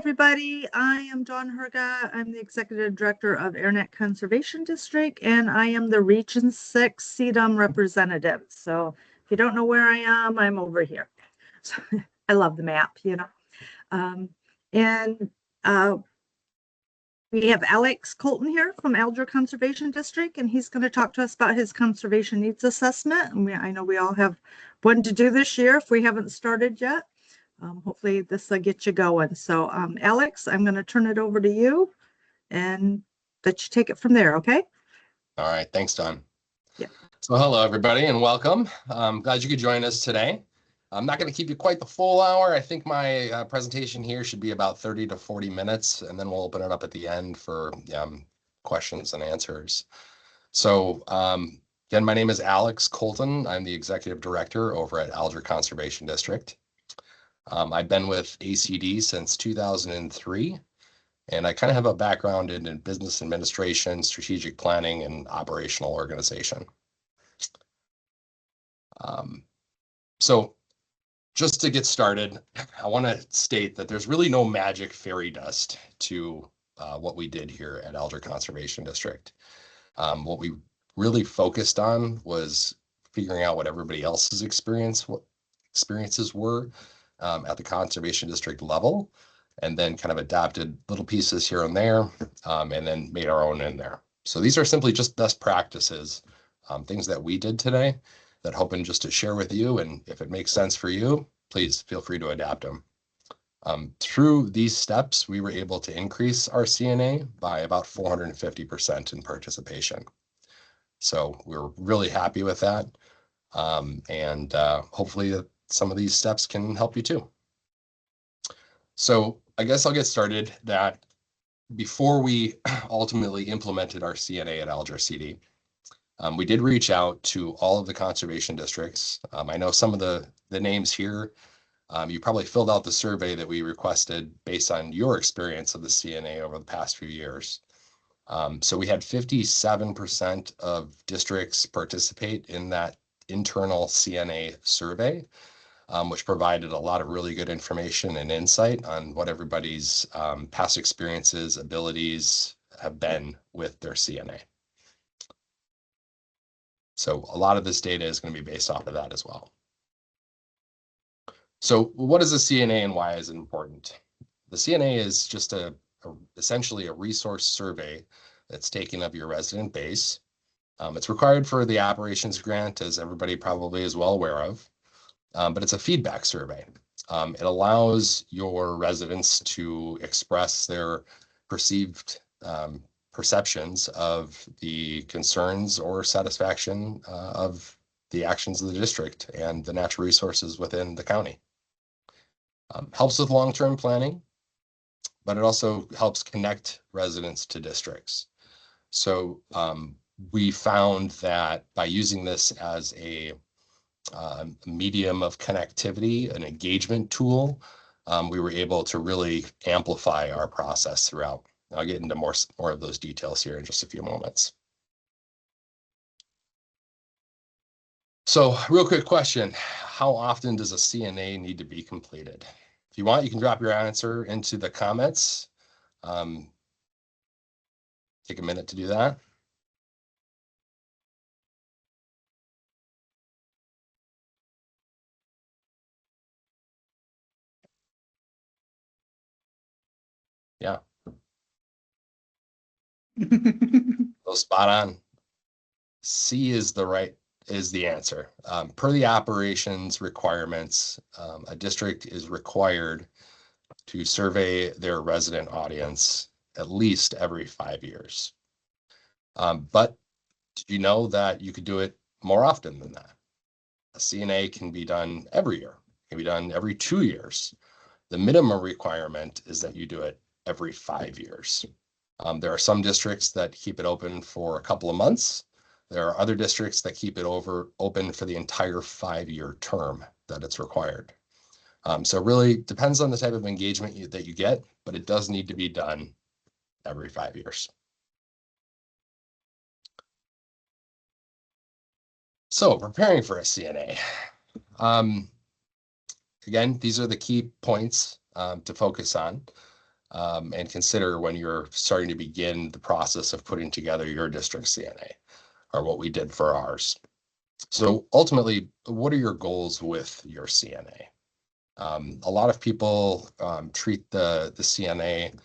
Everybody, I am Dawn Herga. I'm the Executive Director of Alger Conservation District, and I am the Region 6 CDUM representative. So if you don't know where I am, I'm over here. So, I love the map, you know. Um, and we have Alex Kolton here from Alger Conservation District, and he's going to talk to us about his conservation needs assessment. And I know we all have one to do this year if we haven't started yet. Hopefully this will get you going. So Alex, I'm going to turn it over to you and let you take it from there, okay? All right, thanks, Don. Yeah. So hello, everybody, and welcome. I'm glad you could join us today. I'm not going to keep you quite the full hour. I think my presentation here should be about 30 to 40 minutes, and then we'll open it up at the end for questions and answers. So again, my name is Alex Kolton. I'm the Executive Director over at Alger Conservation District. I've been with ACD since 2003, and I kind of have a background in business administration, strategic planning, and operational organization. So just to get started, I want to state that there's really no magic fairy dust to what we did here at Alger Conservation District. What we really focused on was figuring out what everybody else's experiences were at the conservation district level, and then kind of adapted little pieces here and there, and then made our own in there. So these are simply just best practices, things that we did today that hoping just to share with you. And if it makes sense for you, please feel free to adapt them. Through these steps, we were able to increase our CNA by about 450% in participation. So we're really happy with that. And hopefully some of these steps can help you too. So I guess I'll get started that before we ultimately implemented our CNA at Alger CD, we did reach out to all of the conservation districts. I know some of the names here, you probably filled out the survey that we requested based on your experience of the CNA over the past few years. So we had 57% of districts participate in that internal CNA survey, which provided a lot of really good information and insight on what everybody's past experiences, abilities have been with their CNA. So a lot of this data is going to be based off of that as well. So what is a CNA and why is it important? The CNA is just essentially a resource survey that's taken of your resident base. It's required for the operations grant, as everybody probably is well aware of. But it's a feedback survey. It allows your residents to express their perceived perceptions of the concerns or satisfaction of the actions of the district and the natural resources within the county. Helps with long-term planning, but it also helps connect residents to districts. So we found that by using this as a medium of connectivity, an engagement tool, we were able to really amplify our process throughout. I'll get into more of those details here in just a few moments. So real quick question, how often does a CNA need to be completed? If you want, you can drop your answer into the comments. Take a minute to do that. Yeah. So spot on. C is the answer. Per the operations requirements, a district is required to survey their resident audience at least every 5 years. But did you know that you could do it more often than that? A CNA can be done every year, can be done every 2 years. The minimum requirement is that you do it every 5 years. There are some districts that keep it open for a couple of months. There are other districts that keep it open for the entire 5-year term that it's required. So it really depends on the type of engagement that you get, but it does need to be done every 5 years. So preparing for a CNA. Again, these are the key points to focus on. and consider when you're starting to begin the process of putting together your district CNA, or what we did for ours. So ultimately, what are your goals with your CNA? A lot of people treat the CNA,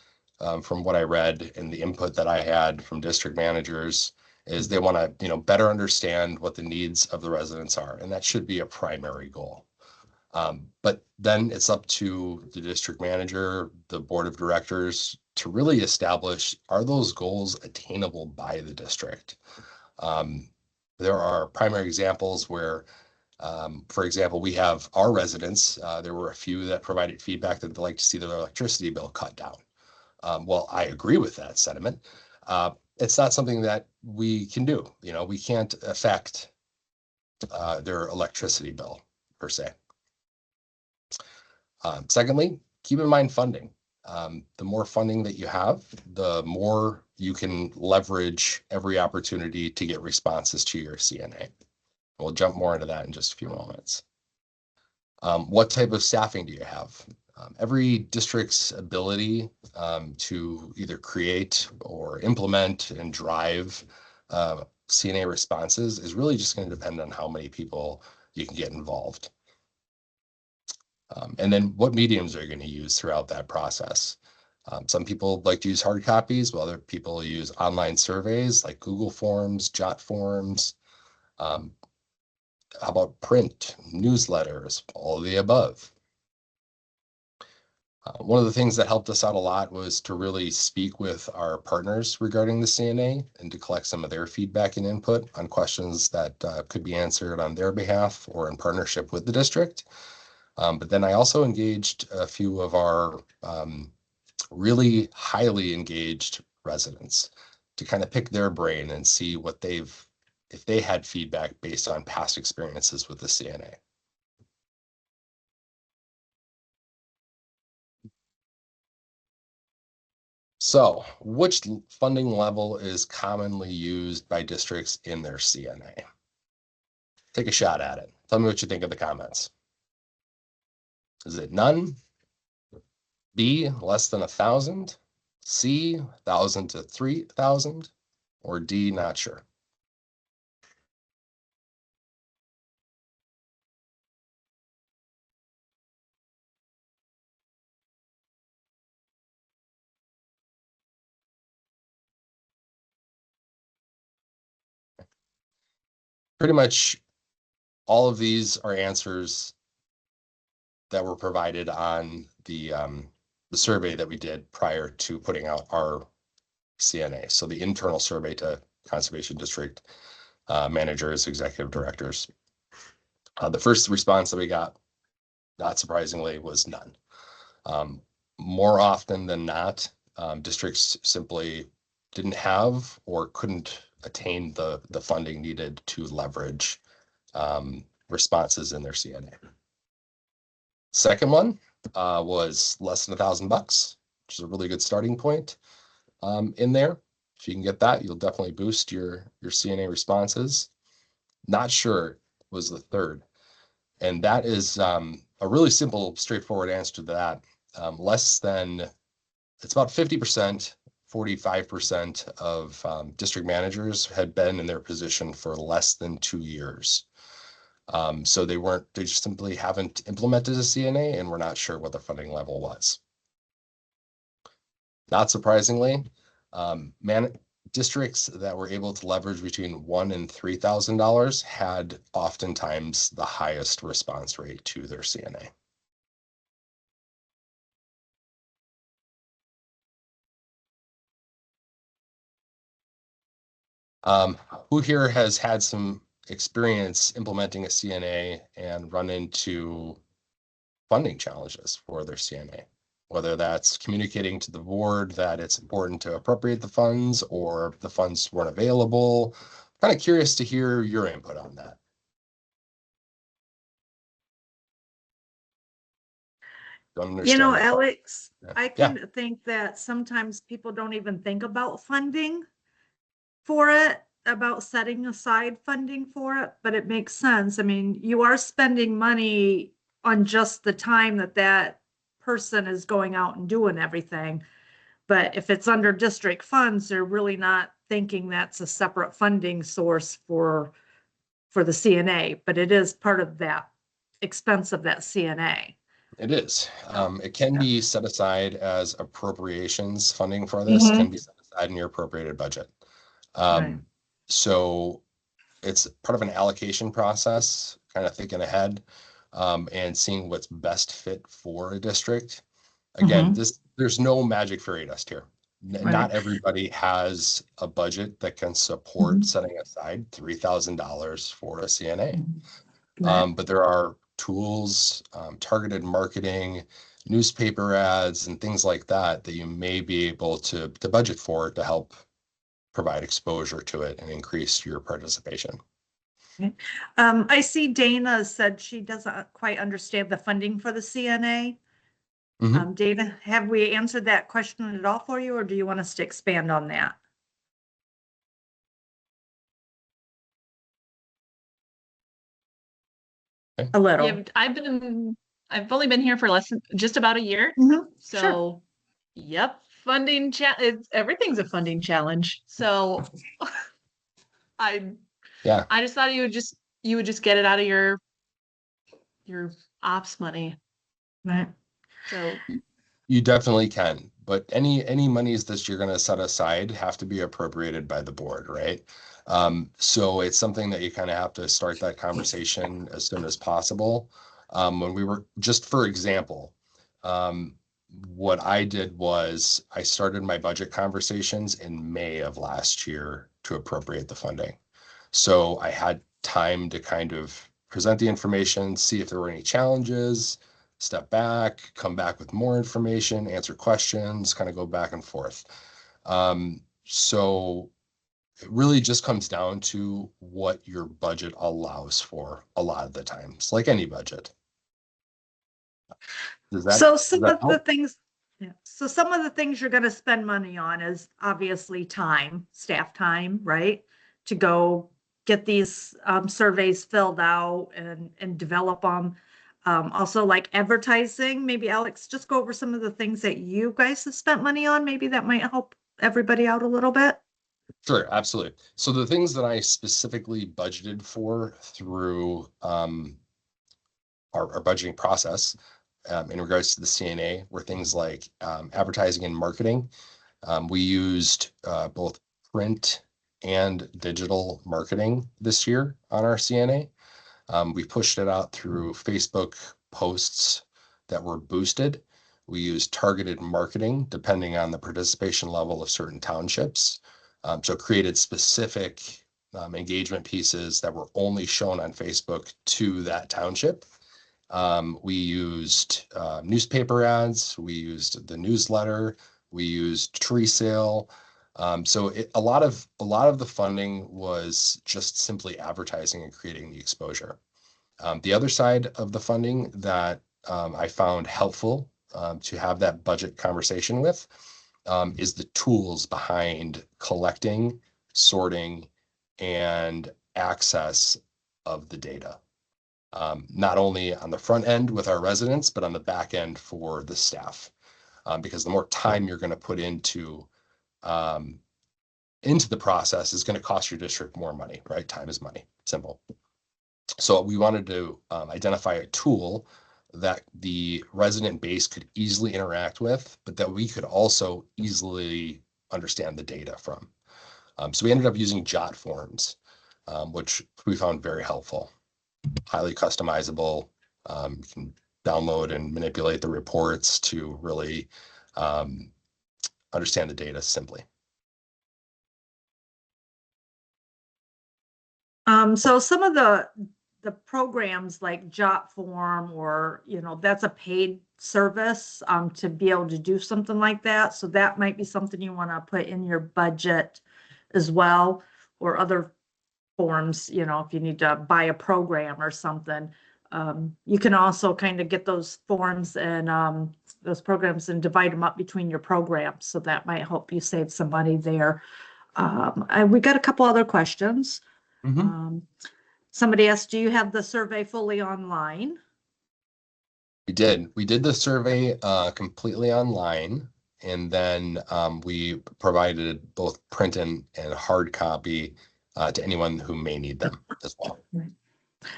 from what I read and the input that I had from district managers, is they want to, better understand what the needs of the residents are, and that should be a primary goal. But then it's up to the district manager, the board of directors, to really establish, are those goals attainable by the district? There are primary examples where, for example, we have our residents, there were a few that provided feedback that they'd like to see their electricity bill cut down. Well, I agree with that sentiment. It's not something that we can do. We can't affect their electricity bill per se. Secondly, keep in mind funding. The more funding that you have, the more you can leverage every opportunity to get responses to your CNA. We'll jump more into that in just a few moments. What type of staffing do you have? Every district's ability to either create or implement and drive CNA responses is really just going to depend on how many people you can get involved. And then what mediums are you going to use throughout that process? Some people like to use hard copies, while other people use online surveys like Google Forms, Jot Forms. How about print, newsletters, all of the above? One of the things that helped us out a lot was to really speak with our partners regarding the CNA and to collect some of their feedback and input on questions that could be answered on their behalf or in partnership with the district. But then I also engaged a few of our really highly engaged residents to kind of pick their brain and see what if they had feedback based on past experiences with the CNA. So, which funding level is commonly used by districts in their CNA? Take a shot at it. Tell me what you think in the comments. Is it none? B, less than 1,000? C, 1,000 to 3,000? Or D, not sure? Pretty much all of these are answers that were provided on the survey that we did prior to putting out our CNA. So the internal survey to Conservation District managers, executive directors. The first response that we got, not surprisingly, was none. More often than not, districts simply didn't have or couldn't attain the funding needed to leverage responses in their CNA. Second one was less than $1,000, which is a really good starting point in there. If you can get that, you'll definitely boost your CNA responses. Not sure was the third. And that is a really simple, straightforward answer to that. Less than, it's about 50%, 45% of district managers had been in their position for less than 2 years. So they just simply haven't implemented a CNA and we're not sure what the funding level was. Not surprisingly, districts that were able to leverage between $1,000 and $3,000 had oftentimes the highest response rate to their CNA. Who here has had some experience implementing a CNA and run into funding challenges for their CNA? Whether that's communicating to the board that it's important to appropriate the funds or the funds weren't available. Kind of curious to hear your input on that. Alex, I can think that sometimes people don't even think about funding for it, about setting aside funding for it, but it makes sense. I mean, you are spending money on just the time that person is going out and doing everything. But if it's under district funds, they're really not thinking that's a separate funding source for the CNA, but it is part of that expense of that CNA. It is. It can Yeah. be set aside as appropriations funding for this can be set aside in your appropriated budget. Right. So it's part of an allocation process, kind of thinking ahead and seeing what's best fit for a district. Again, there's no magic fairy dust here. Not everybody has a budget that can support setting aside $3,000 for a CNA. But there are tools, targeted marketing, newspaper ads, and things like that that you may be able to budget for to help provide exposure to it and increase your participation. I see Dana said she doesn't quite understand the funding for the CNA. Dana, have we answered that question at all for you, or do you want us to expand on that? Okay. A little. Yeah, I've only been here for just about a year. So, Sure. yep, everything's a funding challenge. So, I just thought you would just get it out of your ops money. Right. So you definitely can, but any monies that you're going to set aside have to be appropriated by the board, right? So it's something that you kind of have to start that conversation as soon as possible. When we were, just for example, what I did was I started my budget conversations in May of last year to appropriate the funding. So I had time to kind of present the information, see if there were any challenges, step back, come back with more information, answer questions, kind of go back and forth. So it really just comes down to what your budget allows for a lot of the times, like any budget. So some of the things you're going to spend money on is obviously time, staff time, right? To go get these surveys filled out and develop them. Also like advertising, maybe Alex, just go over some of the things that you guys have spent money on. Maybe that might help everybody out a little bit. Sure, absolutely. So the things that I specifically budgeted for through our budgeting process in regards to the CNA were things like advertising and marketing. We used both print and digital marketing this year on our CNA. We pushed it out through Facebook posts that were boosted. We used targeted marketing depending on the participation level of certain townships. So created specific engagement pieces that were only shown on Facebook to that township. We used newspaper ads. We used the newsletter. We used tree sale. So a lot of the funding was just simply advertising and creating the exposure. The other side of the funding that I found helpful to have that budget conversation with is the tools behind collecting, sorting, and access of the data. Not only on the front end with our residents, but on the back end for the staff. Because the more time you're going to put into the process is going to cost your district more money, right? Time is money, simple. So we wanted to identify a tool that the resident base could easily interact with, but that we could also easily understand the data from. So we ended up using jot forms, which we found very helpful, highly customizable. You can download and manipulate the reports to really understand the data simply. So some of the programs like Jotform or, that's a paid service to be able to do something like that. So that might be something you want to put in your budget as well, or other forms, if you need to buy a program or something. You can also kind of get those forms and those programs and divide them up between your programs. So that might help you save some money there. We got a couple other questions. Somebody asked, do you have the survey fully online? We did the survey completely online. And then we provided both print and hard copy to anyone who may need them as well. Right.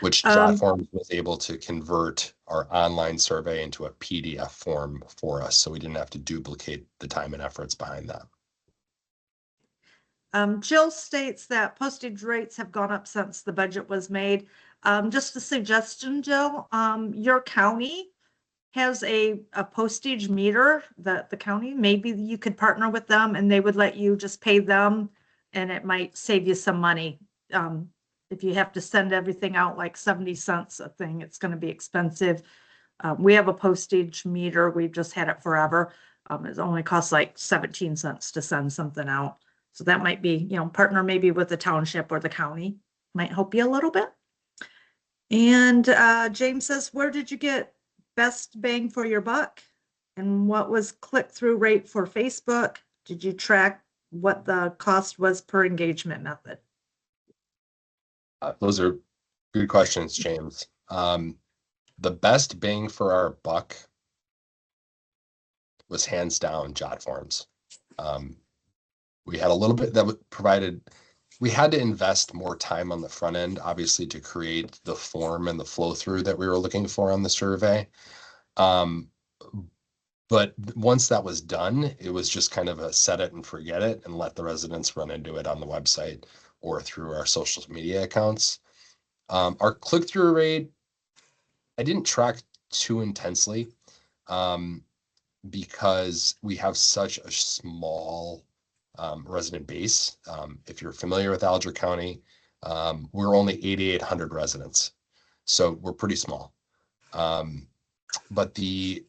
Which JotForms was able to convert our online survey into a PDF form for us, so we didn't have to duplicate the time and efforts behind that. Jill states that postage rates have gone up since the budget was made. Just a suggestion, Jill, your county has a postage meter that the county, maybe you could partner with them and they would let you just pay them and it might save you some money. If you have to send everything out like 70 cents a thing, it's going to be expensive. We have a postage meter. We've just had it forever. It only costs like 17 cents to send something out. So that might be, partner maybe with the township or the county, might help you a little bit. And James says, where did you get best bang for your buck? And what was click-through rate for Facebook? Did you track what the cost was per engagement method? Those are good questions, James. The best bang for our buck was hands down JotForms. We had a little bit that provided, we had to invest more time on the front end, obviously, to create the form and the flow through that we were looking for on the survey. But once that was done, it was just kind of a set it and forget it and let the residents run into it on the website or through our social media accounts. Our click-through rate, I didn't track too intensely because we have such a small resident base. If you're familiar with Alger County, we're only 8,800 residents, so we're pretty small. But the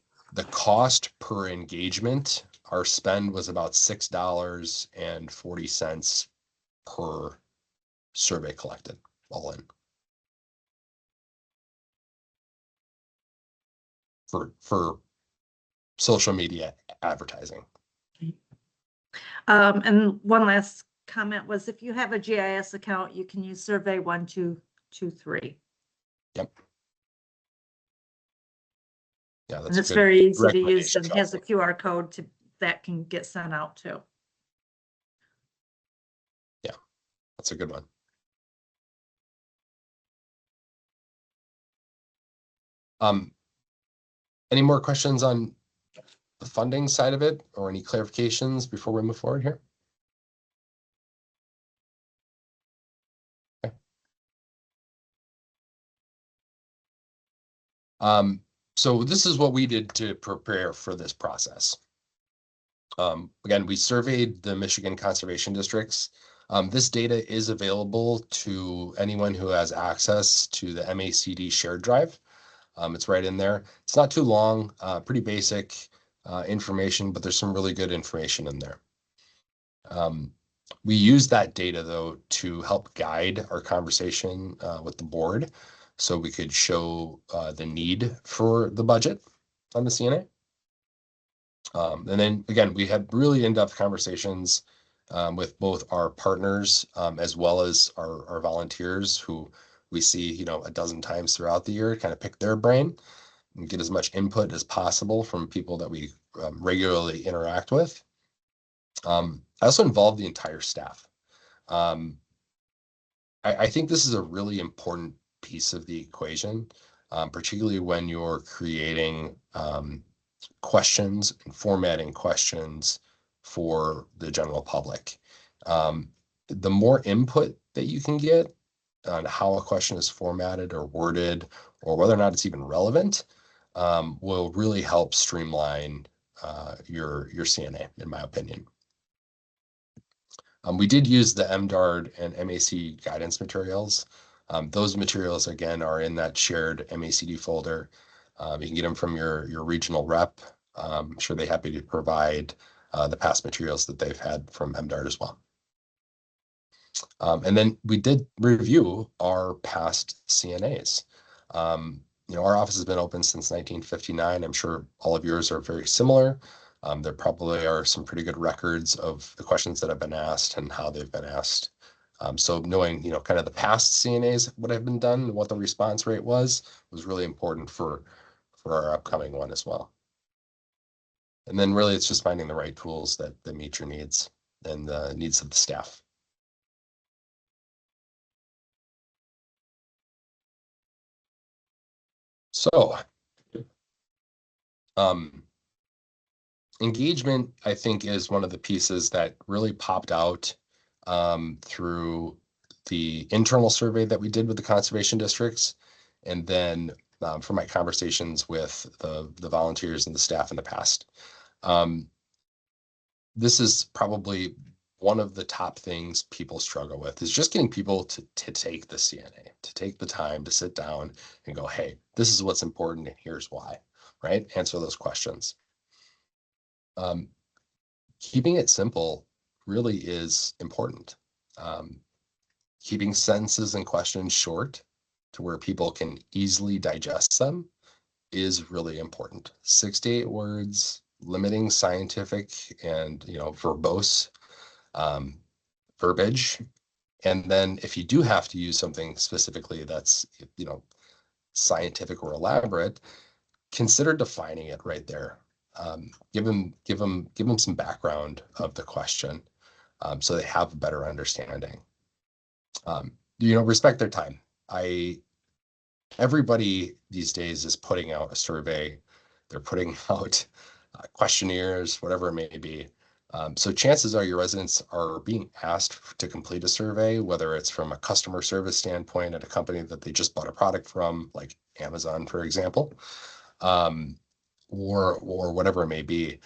cost per engagement, our spend was about $6.40 per survey collected, all in. For social media advertising. And one last comment was, if you have a GIS account, you can use survey 1223. Yep. Yeah, and it's very easy to use and has a QR code that can get sent out too. Yeah, that's a good one. Any more questions on the funding side of it or any clarifications before we move forward here? Okay. So this is what we did to prepare for this process. Again, we surveyed the Michigan conservation districts. This data is available to anyone who has access to the MACD shared drive. It's right in there. It's not too long, pretty basic information, but there's some really good information in there. We use that data, though, to help guide our conversation with the board so we could show the need for the budget on the CNA. And then, again, we had really in-depth conversations with both our partners as well as our volunteers who we see, a dozen times throughout the year, kind of pick their brain and get as much input as possible from people that we regularly interact with. I also involved the entire staff. I think this is a really important piece of the equation, particularly when you're creating questions and formatting questions for the general public. The more input that you can get on how a question is formatted or worded, or whether or not it's even relevant, will really help streamline your CNA, in my opinion. We did use the MDARD and MAC guidance materials. Those materials, again, are in that shared MACD folder. You can get them from your regional rep. I'm sure they're happy to provide the past materials that they've had from MDARD as well. And then we did review our past CNAs. Our office has been open since 1959. I'm sure all of yours are very similar. There probably are some pretty good records of the questions that have been asked and how they've been asked. So knowing, kind of the past CNAs, what have been done, and what the response rate was really important for our upcoming one as well. And then really it's just finding the right tools that meet your needs and the needs of the staff. So, engagement, I think, is one of the pieces that really popped out through the internal survey that we did with the conservation districts. And then from my conversations with the volunteers and the staff in the past. This is probably one of the top things people struggle with, is just getting people to take the CNA, to take the time to sit down and go, hey, this is what's important and here's why, right? Answer those questions. Keeping it simple really is important. Keeping sentences and questions short to where people can easily digest them is really important. 6 to 8 words, limiting scientific and verbose verbiage. And then if you do have to use something specifically that's scientific or elaborate, consider defining it right there. Give them some background of the question so they have a better understanding. Respect their time. Everybody these days is putting out a survey. They're putting out questionnaires, whatever it may be. So chances are your residents are being asked to complete a survey, whether it's from a customer service standpoint at a company that they just bought a product from, like Amazon, for example, or whatever it may be.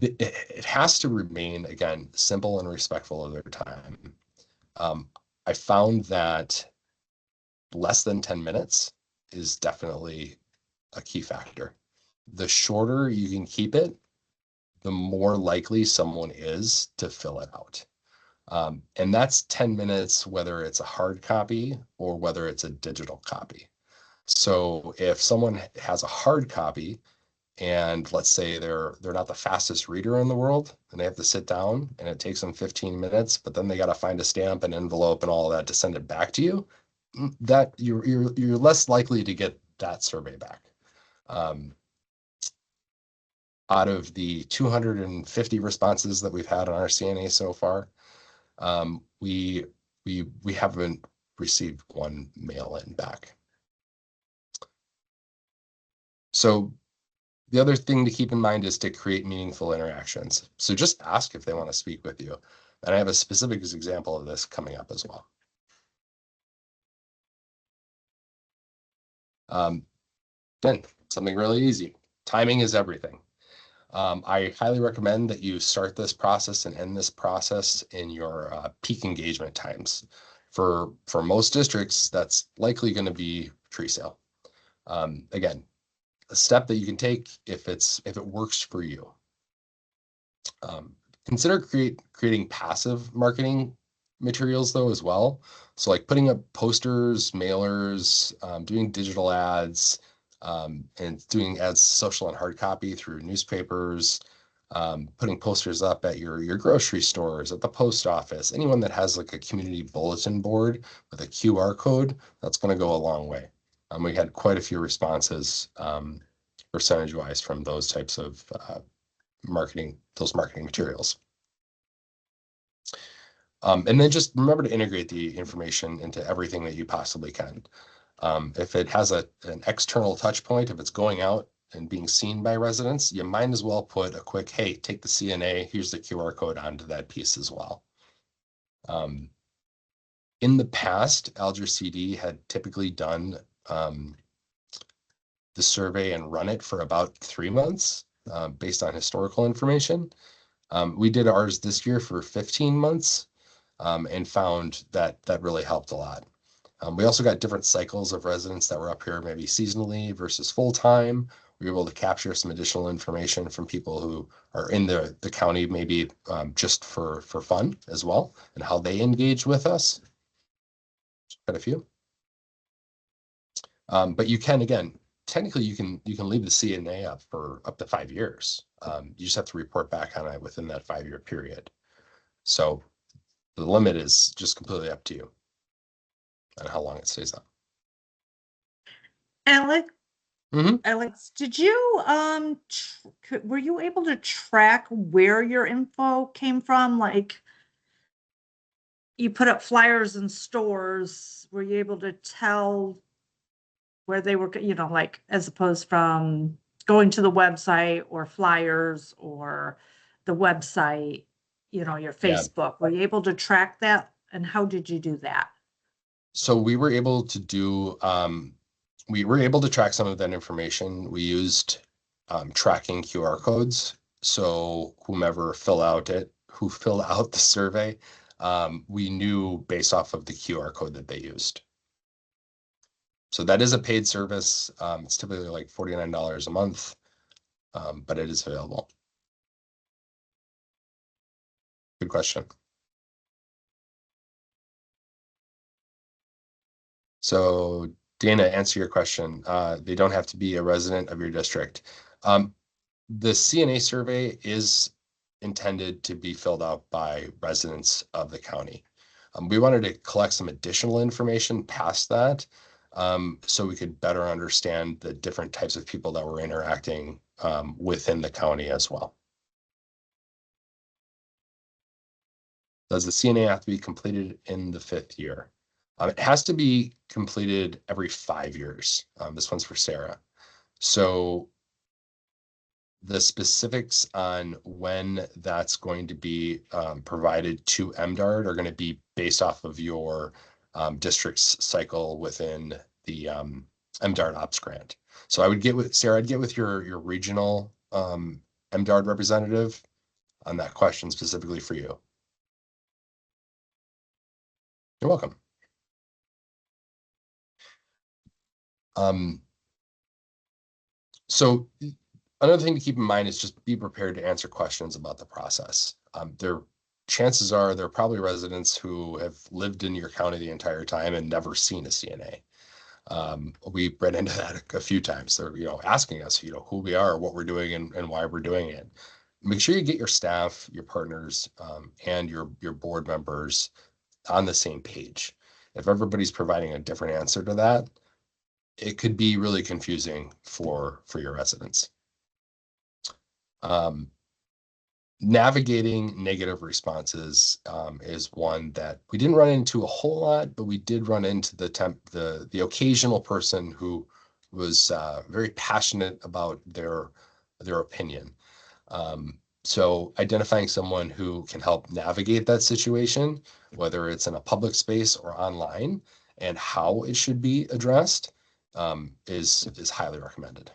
It has to remain, again, simple and respectful of their time. I found that less than 10 minutes is definitely a key factor. The shorter you can keep it, the more likely someone is to fill it out. And that's 10 minutes, whether it's a hard copy or whether it's a digital copy. So if someone has a hard copy and let's say they're not the fastest reader in the world and they have to sit down and it takes them 15 minutes, but then they got to find a stamp and envelope and all that to send it back to you, that you're less likely to get that survey back. Out of the 250 responses that we've had on our CNA so far, we haven't received one mail-in back. So the other thing to keep in mind is to create meaningful interactions. So just ask if they want to speak with you. And I have a specific example of this coming up as well. Then something really easy. Timing is everything. I highly recommend that you start this process and end this process in your peak engagement times. For most districts, that's likely going to be tree sale. Again, a step that you can take if it works for you. Consider creating passive marketing materials though as well. So like putting up posters, mailers, doing digital ads, and doing ads social and hard copy through newspapers, putting posters up at your grocery stores, at the post office, anyone that has like a community bulletin board with a QR code, that's going to go a long way. We had quite a few responses percentage-wise from those types of marketing materials. And then just remember to integrate the information into everything that you possibly can. If it has an external touch point, if it's going out and being seen by residents, you might as well put a quick, hey, take the CNA, here's the QR code onto that piece as well. In the past, Alger CD had typically done the survey and run it for about 3 months based on historical information. We did ours this year for 15 months and found that really helped a lot. We also got different cycles of residents that were up here maybe seasonally versus full-time. We were able to capture some additional information from people who are in the county maybe just for fun as well and how they engage with us. Quite a few. But you can, again, technically you can leave the CNA up for up to 5 years. You just have to report back on it within that 5-year period. So the limit is just completely up to you and how long it stays up. Alec, Alex, did you were you able to track where your info came from? Like you put up flyers in stores, were you able to tell where they were, like as opposed from going to the website or flyers or the website, your Yeah. Facebook? Were you able to track that? And how did you do that? So we were able to do, we were able to track some of that information. We used tracking QR codes. So whomever who fill out the survey, we knew based off of the QR code that they used. So that is a paid service. It's typically like $49 a month, but it is available. Good question. So Dana, answer your question. They don't have to be a resident of your district. The CNA survey is intended to be filled out by residents of the county. We wanted to collect some additional information past that, so we could better understand the different types of people that were interacting within the county as well. Does the CNA have to be completed in the 5th year? It has to be completed every 5 years. This one's for Sarah. So the specifics on when that's going to be provided to MDARD are going to be based off of your district's cycle within the MDARD Ops grant. So I would get with Sarah, I'd get with your regional MDARD representative on that question specifically for you. You're welcome. So another thing to keep in mind is just be prepared to answer questions about the process. Chances are there are probably residents who have lived in your county the entire time and never seen a CNA. We ran into that a few times. They're, asking us, who we are, what we're doing, and why we're doing it. Make sure you get your staff, your partners, and your board members on the same page. If everybody's providing a different answer to that, it could be really confusing for your residents. Navigating negative responses is one that we didn't run into a whole lot, but we did run into the occasional person who was very passionate about their opinion. So identifying someone who can help navigate that situation, whether it's in a public space or online, and how it should be addressed, is highly recommended.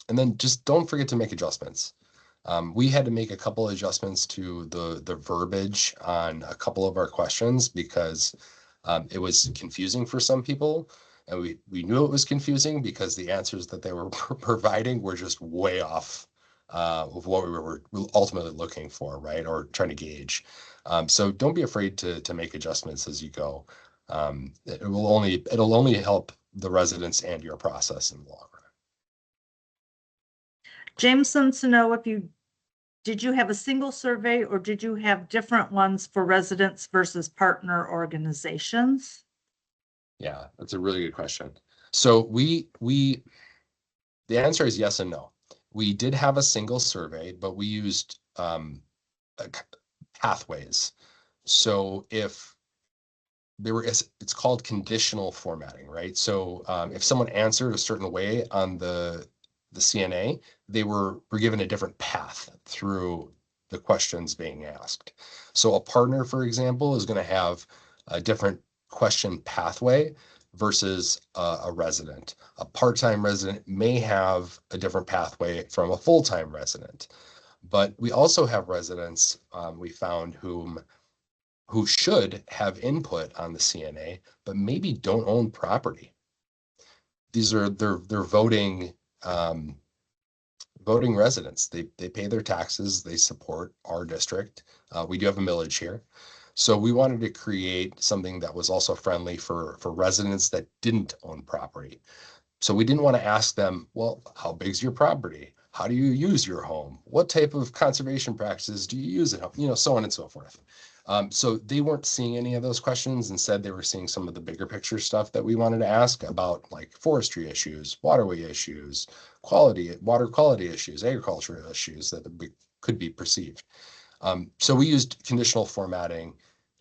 And then just don't forget to make adjustments. We had to make a couple of adjustments to the verbiage on a couple of our questions because it was confusing for some people. And we knew it was confusing because the answers that they were providing were just way off of what we were ultimately looking for, right? Or trying to gauge. So don't be afraid to make adjustments as you go. It'll only help the residents and your process in the long run. James wants to know did you have a single survey or did you have different ones for residents versus partner organizations? Yeah, that's a really good question. So the answer is yes and no. We did have a single survey, but we used pathways. So if it's called conditional formatting, right? So if someone answered a certain way on the CNA, they were given a different path through the questions being asked. So a partner, for example, is going to have a different question pathway versus a resident. A part-time resident may have a different pathway from a full-time resident. But we also have residents we found who should have input on the CNA, but maybe don't own property. They're voting residents. They pay their taxes. They support our district. We do have a millage here. So we wanted to create something that was also friendly for residents that didn't own property. So we didn't want to ask them, well, how big's your property? How do you use your home? What type of conservation practices do you use at home? So on and so forth. So they weren't seeing any of those questions. Instead, they were seeing some of the bigger picture stuff that we wanted to ask about, like forestry issues, waterway issues, water quality issues, agricultural issues that could be perceived. So we used conditional formatting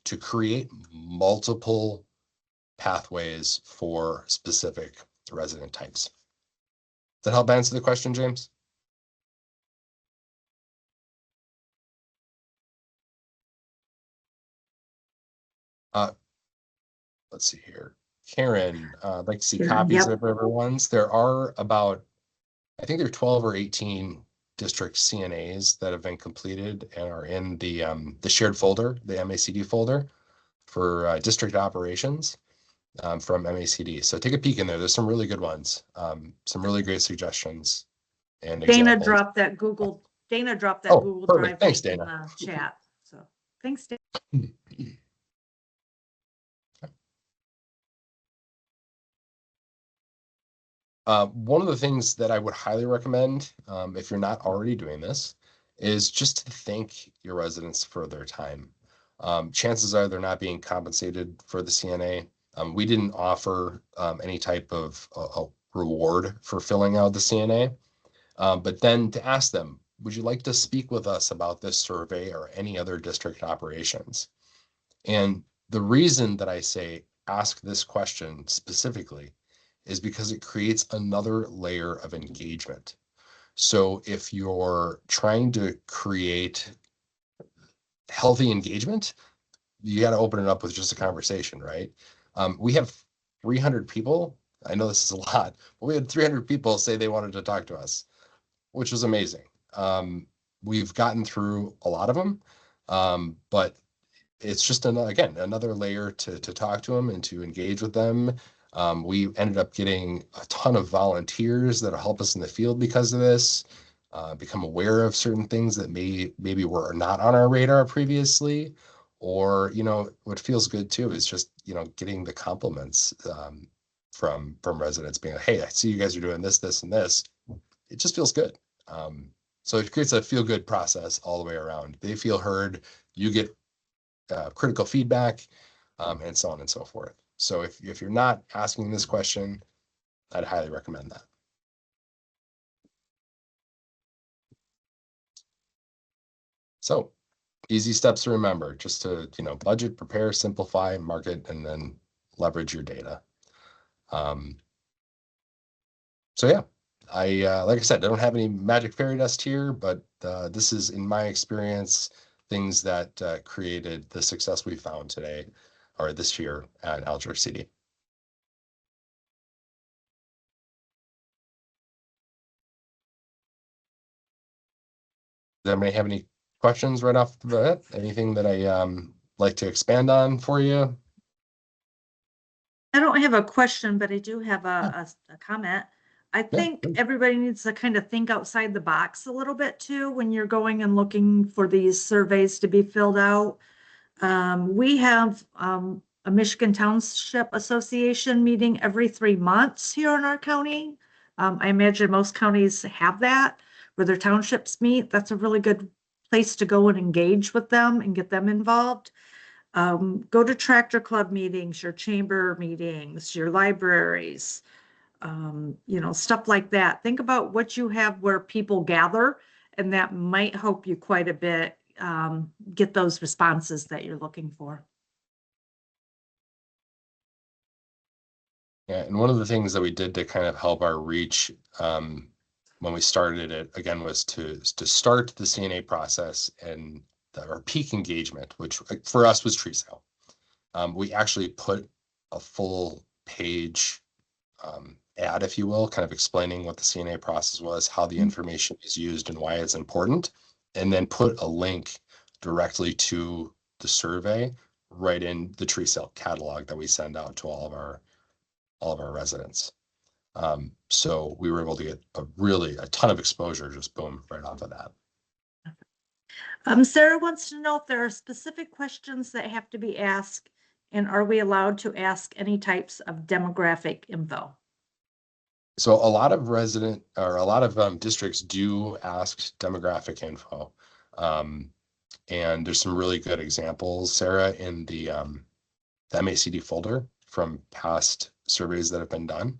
to create multiple pathways for specific resident types. Does that help answer the question, James? Let's see here. Karen, I'd like to see copies of everyone's. There are about, I think there are 12 or 18 district CNAs that have been completed and are in the shared folder, the MACD folder for district operations from MACD. So take a peek in there. There's some really good ones, some really great suggestions and Dana dropped that Google perfect. Drive Thanks, link Dana. in the chat. So thanks, Dana. One of the things that I would highly recommend, if you're not already doing this, is just to thank your residents for their time. Chances are they're not being compensated for the CNA. We didn't offer any type of a reward for filling out the CNA, but then to ask them, would you like to speak with us about this survey or any other district operations? And the reason that I say ask this question specifically is because it creates another layer of engagement. So if you're trying to create healthy engagement, you got to open it up with just a conversation, right? We have 300 people. I know this is a lot, but we had 300 people say they wanted to talk to us, which was amazing. We've gotten through a lot of them, but it's just another layer to talk to them and to engage with them. We ended up getting a ton of volunteers that'll help us in the field because of this, become aware of certain things that maybe were not on our radar previously. Or, what feels good too is just, getting the compliments from residents being like, hey, I see you guys are doing this, this, and this. It just feels good. So it creates a feel good process all the way around. They feel heard, you get critical feedback, and so on and so forth. So if you're not asking this question, I'd highly recommend that. So easy steps to remember, just to, budget, prepare, simplify, market, and then leverage your data. So yeah, like I said, I don't have any magic fairy dust here, but this is, in my experience, things that created the success we found today or this year at Alger CD. Does anybody have any questions right off the bat? Anything that I like to expand on for you? I don't have a question, but I do have a comment. I think everybody needs to kind of think outside the box a little bit too when you're going and looking for these surveys to be filled out. We have a Michigan Township Association meeting every 3 months here in our county. I imagine most counties have that where their townships meet. That's a really good place to go and engage with them and get them involved. Go to tractor club meetings, your chamber meetings, your libraries, stuff like that. Think about what you have where people gather, and that might help you quite a bit get those responses that you're looking for. Yeah, and one of the things that we did to kind of help our reach when we started it again was to start the CNA process and our peak engagement, which for us was tree sale. We actually put a full page ad, if you will, kind of explaining what the CNA process was, how the information is used and why it's important, and then put a link directly to the survey right in the tree sale catalog that we send out to all of our residents. So we were able to get a ton of exposure, just boom, right off of that. Sarah wants to know if there are specific questions that have to be asked, and are we allowed to ask any types of demographic info? So a lot of districts do ask demographic info. And there's some really good examples, Sarah, in the MACD folder from past surveys that have been done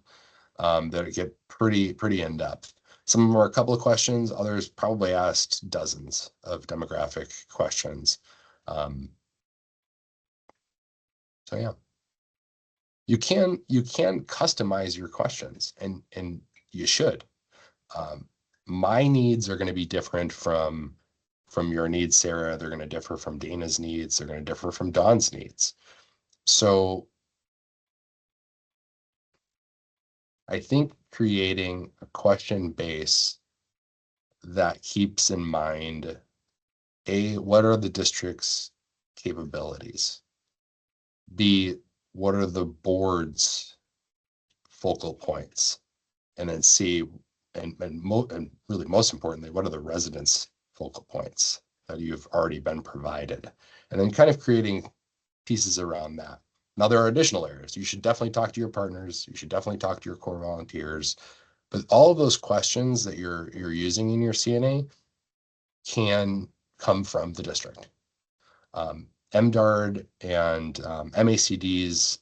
that get pretty in depth. Some of them are a couple of questions, others probably asked dozens of demographic questions. So yeah, you can customize your questions, and you should. My needs are going to be different from your needs, Sarah. They're going to differ from Dana's needs. They're going to differ from Dawn's needs. So I think creating a question base that keeps in mind, A, what are the district's capabilities? B, what are the board's focal points? And then C, and really most importantly, what are the residents' focal points that you've already been provided? And then kind of creating pieces around that. Now, there are additional areas. You should definitely talk to your partners. You should definitely talk to your core volunteers. But all of those questions that you're using in your CNA can come from the district. MDARD and MACD's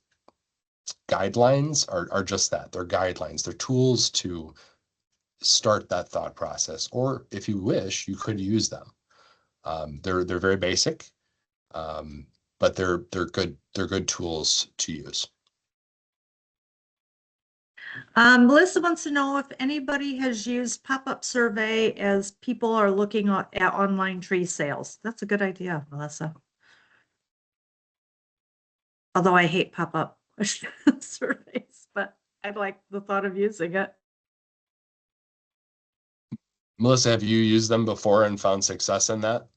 guidelines are just that. They're guidelines. They're tools to start that thought process. Or if you wish, you could use them. They're very basic, but they're good tools to use. Melissa wants to know if anybody has used pop-up survey as people are looking at online tree sales. That's a good idea, Melissa. Although I hate pop-up surveys, but I like the thought of using it. Melissa, have you used them before and found success in that?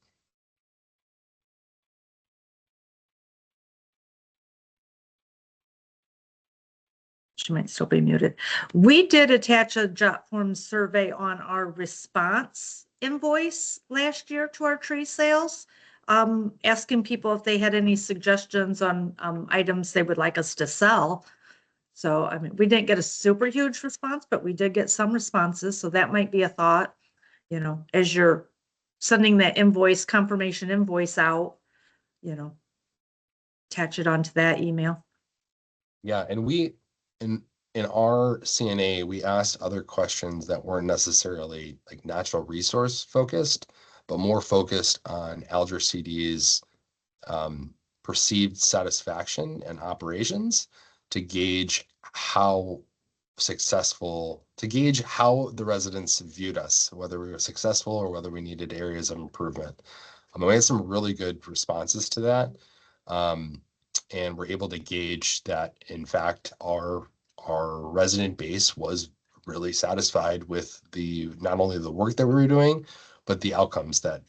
She might still be muted. We did attach a Jotform survey on our response invoice last year to our tree sales, asking people if they had any suggestions on items they would like us to sell. So, I mean, we didn't get a super huge response, but we did get some responses. So that might be a thought, you know, as you're sending that invoice, confirmation invoice out, you know, attach it onto that email. Yeah, and we in our CNA, we asked other questions that weren't necessarily like natural resource focused, but more focused on Alger CD's perceived satisfaction and operations to gauge how the residents viewed us, whether we were successful or whether we needed areas of improvement. We had some really good responses to that. And we're able to gauge that, in fact, our resident base was really satisfied with not only the work that we were doing, but the outcomes that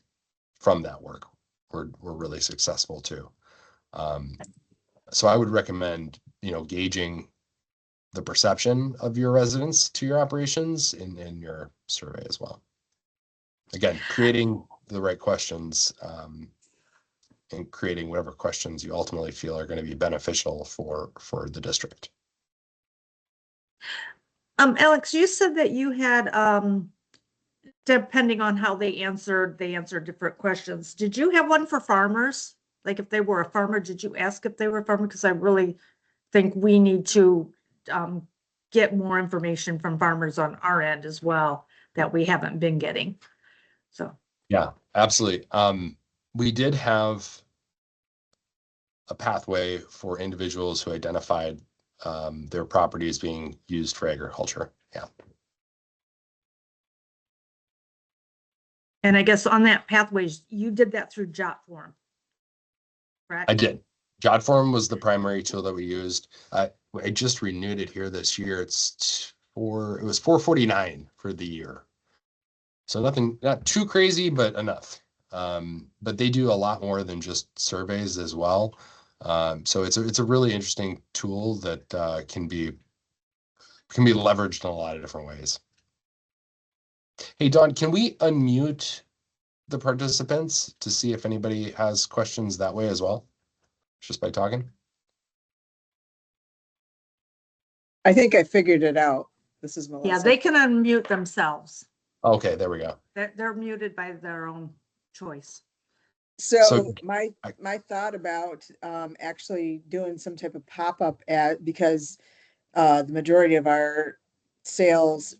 from that work were really successful too. So I would recommend, gauging the perception of your residents to your operations in your survey as well. Again, creating the right questions, and creating whatever questions you ultimately feel are going to be beneficial for the district. Alex, you said that you had, depending on how they answered different questions. Did you have one for farmers? Like if they were a farmer, did you ask if they were a farmer? Because I really think we need to get more information from farmers on our end as well that we haven't been getting. So yeah, absolutely. We did have a pathway for individuals who identified their properties being used for agriculture. Yeah. And I guess on that pathways, you did that through Jotform, correct? I did. Jotform was the primary tool that we used. I just renewed it here this year. It was $449 for the year. So not too crazy, but enough. But they do a lot more than just surveys as well. So it's a really interesting tool that can be leveraged in a lot of different ways. Hey, Dawn, can we unmute the participants to see if anybody has questions that way as well? Just by talking? I think I figured it out. This is Melissa. Yeah, they can unmute themselves. Okay, there we go. They're muted by their own choice. So my thought about actually doing some type of pop-up ad, because the majority of our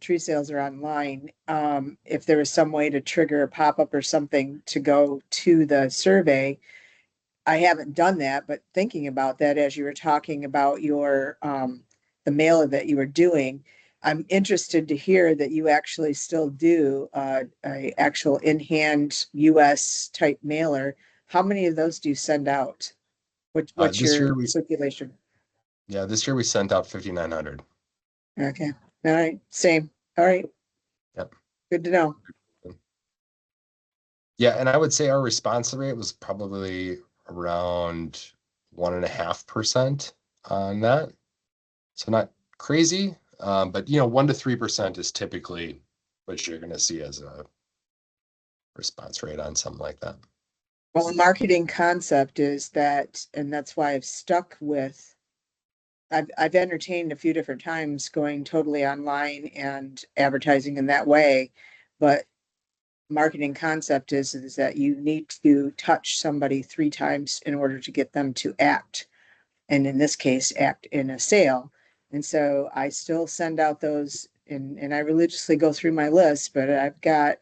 tree sales are online. If there was some way to trigger a pop-up or something to go to the survey, I haven't done that, but thinking about that as you were talking about your the mailer that you were doing, I'm interested to hear that you actually still do a actual in-hand US type mailer. How many of those do you send out? What's This your year circulation? this year we sent out 5,900. Okay. All right. Same. All right. Yep. Good to know. Yeah, and I would say our response rate was probably around 1.5% on that. So not crazy, but 1 to 3% is typically what you're going to see as a response rate on something like that. Well, the marketing concept is that, and that's why I've stuck with, I've entertained a few different times going totally online and advertising in that way, but marketing concept is that you need to touch somebody 3 times in order to get them to act. And in this case, act in a sale. And so I still send out those and I religiously go through my list, but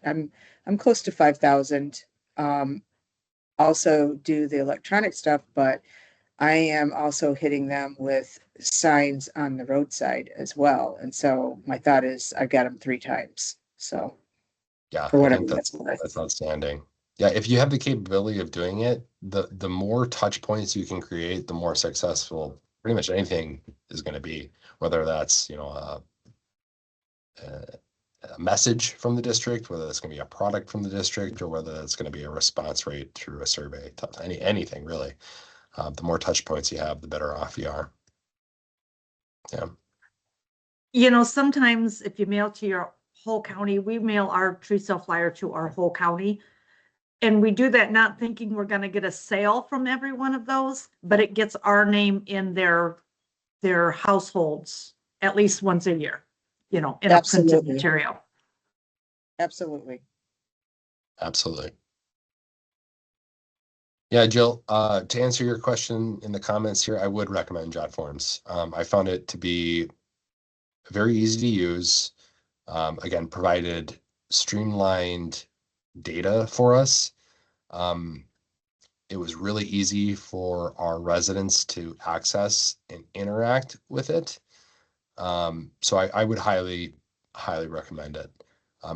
I'm close to 5,000. Also do the electronic stuff, but I am also hitting them with signs on the roadside as well. And so my thought is I've got them 3 times. So Yeah, for I whatever think that's worth. that's outstanding. Yeah, if you have the capability of doing it, the more touch points you can create, the more successful pretty much anything is going to be, whether that's, a message from the district, whether it's going to be a product from the district, or whether it's going to be a response rate through a survey, anything really. The more touch points you have, the better off you are. Yeah. Sometimes if you mail to your whole county, we mail our tree sale flyer to our whole county. And we do that not thinking we're going to get a sale from every one of those, but it gets our name in their households at least once a year, in a printed Absolutely. material. Absolutely. Absolutely. Yeah, Jill, to answer your question in the comments here, I would recommend JotForms. I found it to be very easy to use. Again, provided streamlined data for us. It was really easy for our residents to access and interact with it. So I would highly recommend it.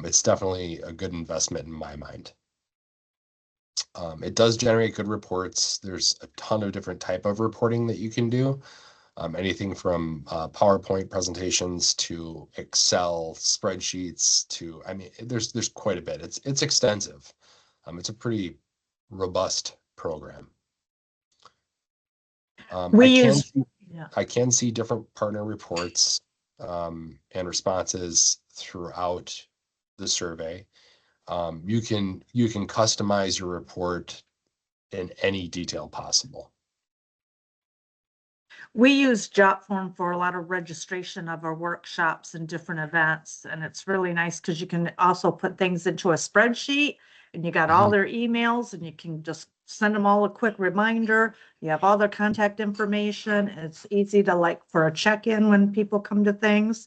It's definitely a good investment in my mind. It does generate good reports. There's a ton of different type of reporting that you can do. Anything from PowerPoint presentations to Excel spreadsheets to, there's quite a bit. It's extensive. It's a pretty robust program. I can see different partner reports and responses throughout the survey. You can customize your report in any detail possible. We use JotForm for a lot of registration of our workshops and different events. And it's really nice because you can also put things into a spreadsheet and you got all their emails and you can just send them all a quick reminder. You have all their contact information. It's easy to for a check-in when people come to things.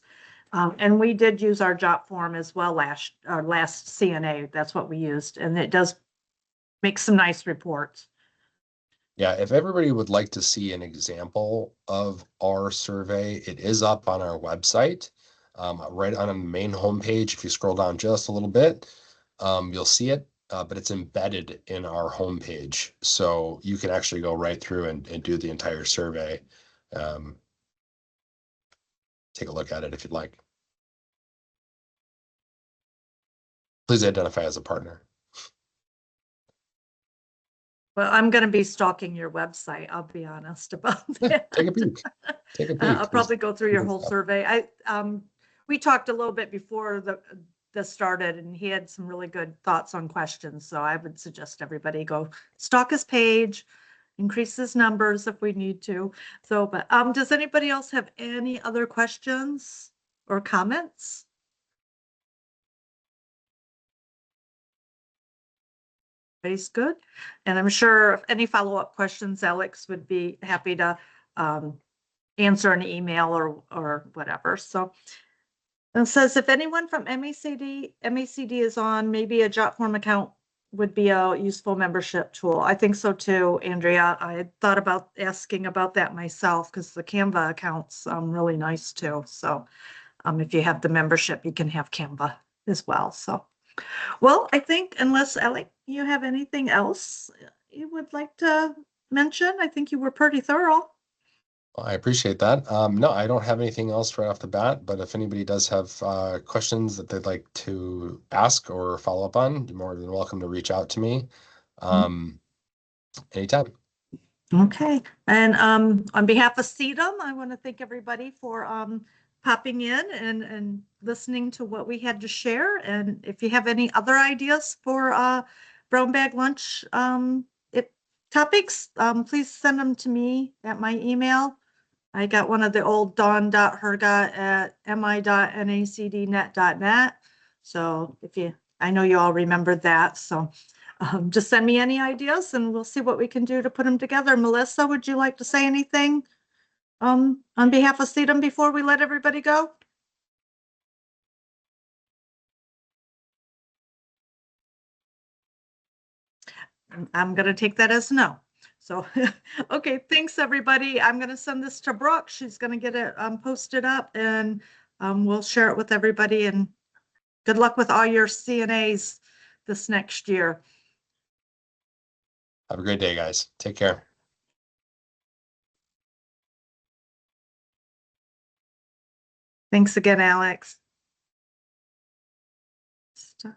And we did use our JotForm as well last CNA. That's what we used. And it does make some nice reports. Yeah, if everybody would like to see an example of our survey, it is up on our website, right on the main homepage. If you scroll down just a little bit, you'll see it, but it's embedded in our homepage. So you can actually go right through and do the entire survey. Take a look at it if you'd like. Please identify as a partner. Well, I'm going to be stalking your website. I'll be honest about that. Take a peek. Take a peek. I'll probably go through your whole survey. We talked a little bit before this started, and he had some really good thoughts on questions. So I would suggest everybody go stalk his page, increase his numbers if we need to. So, but does anybody else have any other questions or comments? everybody's good. And I'm sure if any follow-up questions, Alex would be happy to answer an email or whatever. So it says if anyone from MACD is on, maybe a JotForm account would be a useful membership tool. I think so too, Andrea. I had thought about asking about that myself because the Canva account's really nice too. So if you have the membership, you can have Canva as well. So, well, I think unless Alec, you have anything else you would like to mention, I think you were pretty thorough. Well, I appreciate that. No, I don't have anything else right off the bat, but if anybody does have questions that they'd like to ask or follow up on, you're more than welcome to reach out to me anytime. Okay. And on behalf of CEDAM, I want to thank everybody for popping in and listening to what we had to share. And if you have any other ideas for brown bag lunch topics, please send them to me at my email. I got one of the old dawn.hergot@mi.nacdnet.net. So I know you all remembered that. So just send me any ideas and we'll see what we can do to put them together. Melissa, would you like to say anything on behalf of CEDAM before we let everybody go? I'm going to take that as no. So, okay, thanks everybody. I'm going to send this to Brooke. She's going to get it posted up and we'll share it with everybody, and good luck with all your CNAs this next year. Have a great day, guys. Take care. Thanks again, Alex. Stop.